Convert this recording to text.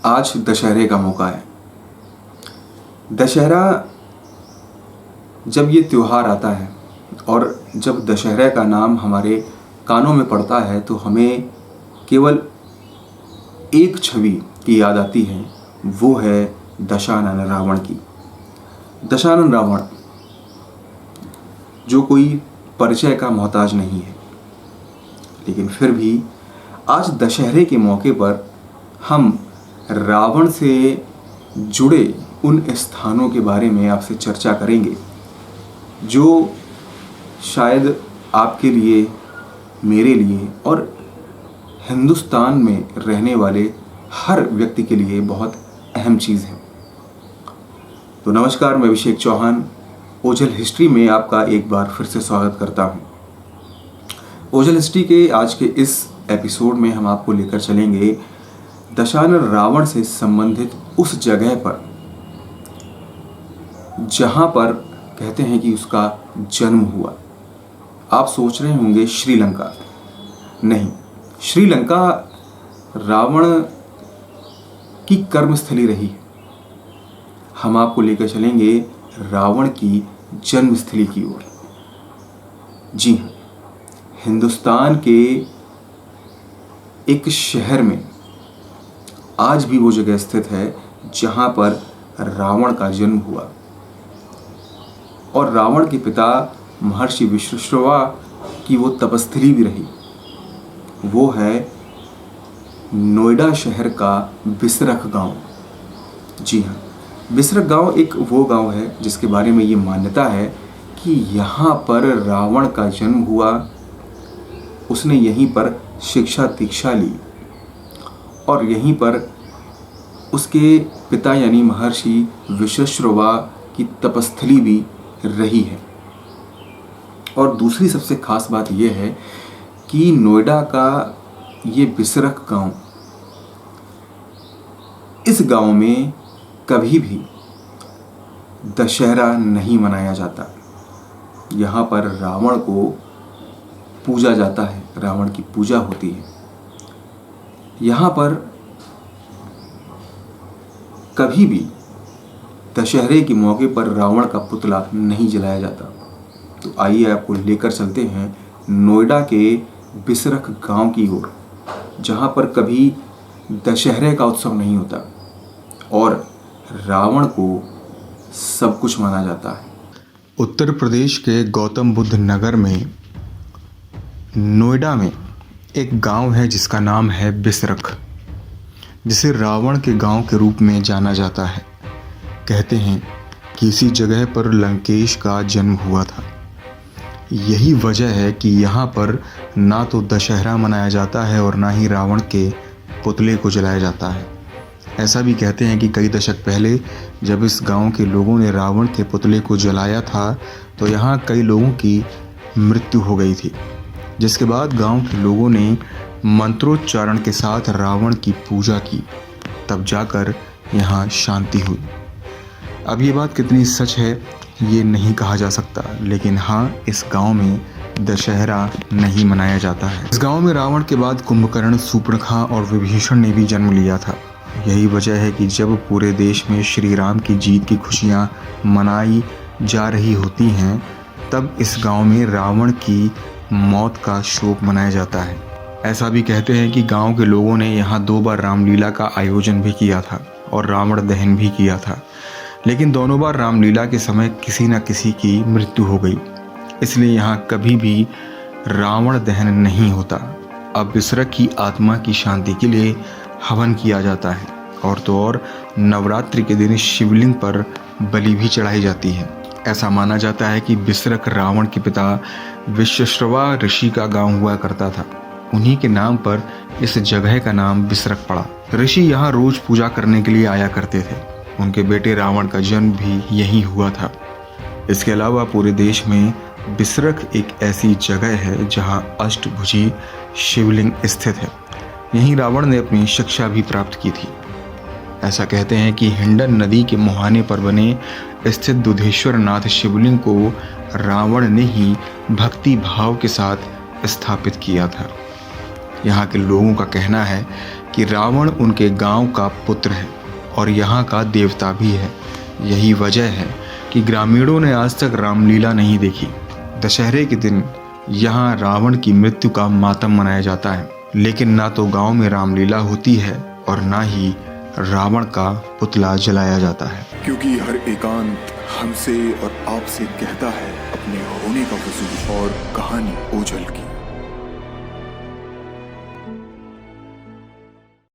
आज दशहरे का मौका है। दशहरा जब ये त्यौहार आता है और जब दशहरा का नाम हमारे कानों में पड़ता है तो हमें केवल एक छवि की याद आती है, वो है दशानन रावण की। दशानन रावण जो कोई परिचय का मोहताज नहीं है, लेकिन फिर भी आज दशहरे के मौके पर हम रावण से जुड़े उन स्थानों के बारे में आपसे चर्चा करेंगे जो शायद आपके लिए, मेरे लिए और हिंदुस्तान में रहने वाले हर व्यक्ति के लिए बहुत अहम चीज़ है। तो नमस्कार, मैं अभिषेक चौहान ओझल हिस्ट्री में आपका एक बार फिर से स्वागत करता हूं। ओझल हिस्ट्री के आज के इस एपिसोड में हम आपको लेकर चलेंगे दशानन रावण से संबंधित उस जगह पर जहां पर कहते हैं कि उसका जन्म हुआ। आप सोच रहे होंगे श्रीलंका। नहीं, श्रीलंका रावण की कर्मस्थली रही। हम आपको लेकर चलेंगे रावण की जन्मस्थली की ओर। जी हाँ, हिंदुस्तान के एक शहर में आज भी वो जगह स्थित है जहां पर रावण का जन्म हुआ और रावण के पिता महर्षि विश्रवा की वो तपस्थली भी रही। वो है नोएडा शहर का बिसरख गांव। जी हाँ, बिसरख गांव एक वो गांव है जिसके बारे में ये मान्यता है कि यहाँ पर रावण का जन्म हुआ। उसने यहीं पर शिक्षा दीक्षा ली और यहीं पर उसके पिता यानी महर्षि विश्रवा की तपस्थली भी रही है। और दूसरी सबसे खास बात यह है कि नोएडा का ये बिसरख गांव, इस गांव में कभी भी दशहरा नहीं मनाया जाता। यहाँ पर रावण को पूजा जाता है, रावण की पूजा होती है। यहाँ पर कभी भी दशहरे के मौके पर रावण का पुतला नहीं जलाया जाता। तो आइए आपको लेकर चलते हैं नोएडा के बिसरख गांव की ओर, जहाँ पर कभी दशहरे का उत्सव नहीं होता और रावण को सब कुछ माना जाता है। उत्तर प्रदेश के गौतम बुद्ध नगर में नोएडा में एक गांव है जिसका नाम है बिसरख, जिसे रावण के गांव के रूप में जाना जाता है। कहते हैं कि इसी जगह पर लंकेश का जन्म हुआ था। यही वजह है कि यहाँ पर ना तो दशहरा मनाया जाता है और ना ही रावण के पुतले को जलाया जाता है। ऐसा भी कहते हैं कि कई दशक पहले जब इस गांव के लोगों ने रावण के पुतले को जलाया था तो यहाँ कई लोगों की मृत्यु हो गई थी, जिसके बाद गांव के लोगों ने मंत्रोच्चारण के साथ रावण की पूजा की, तब जाकर यहाँ शांति हुई। अब ये बात कितनी सच है ये नहीं कहा जा सकता, लेकिन हाँ, इस गांव में दशहरा नहीं मनाया जाता है। इस गांव में रावण के बाद कुंभकर्ण, शूर्पणखा और विभीषण ने भी जन्म लिया था। यही वजह है कि जब पूरे देश में श्री राम की जीत की खुशियाँ मनाई जा रही होती हैं, तब इस गांव में रावण की मौत का शोक मनाया जाता है। ऐसा भी कहते हैं कि गांव के लोगों ने यहाँ 2 बार रामलीला का आयोजन भी किया था और रावण दहन भी किया था, लेकिन दोनों बार रामलीला के समय किसी न किसी की मृत्यु हो गई, इसलिए यहाँ कभी भी रावण दहन नहीं होता। अब बिसरख की आत्मा की शांति के लिए हवन किया जाता है और तो और नवरात्रि के दिन शिवलिंग पर बलि भी चढ़ाई जाती है। ऐसा माना जाता है कि बिसरख रावण के पिता विश्रवा ऋषि का गांव हुआ करता था। उन्हीं के नाम पर इस जगह का नाम बिसरख पड़ा। ऋषि यहाँ रोज पूजा करने के लिए आया करते थे। उनके बेटे रावण का जन्म भी यहीं हुआ था। इसके अलावा पूरे देश में बिसरख एक ऐसी जगह है जहाँ अष्टभुजी शिवलिंग स्थित है। यहीं रावण ने अपनी शिक्षा भी प्राप्त की थी। ऐसा कहते हैं कि हिंडन नदी के मुहाने पर बने स्थित दुधेश्वर नाथ शिवलिंग को रावण ने ही भक्ति भाव के साथ स्थापित किया था। यहाँ के लोगों का कहना है कि रावण उनके गांव का पुत्र है और यहाँ का देवता भी है। यही वजह है कि ग्रामीणों ने आज तक रामलीला नहीं देखी। दशहरे के दिन यहाँ रावण की मृत्यु का मातम मनाया जाता है, लेकिन ना तो गांव में रामलीला होती है और ना ही रावण का पुतला जलाया जाता है। क्योंकि हर एकांत हमसे और आपसे कहता है अपने होने का वजूद और कहानी ओझल की।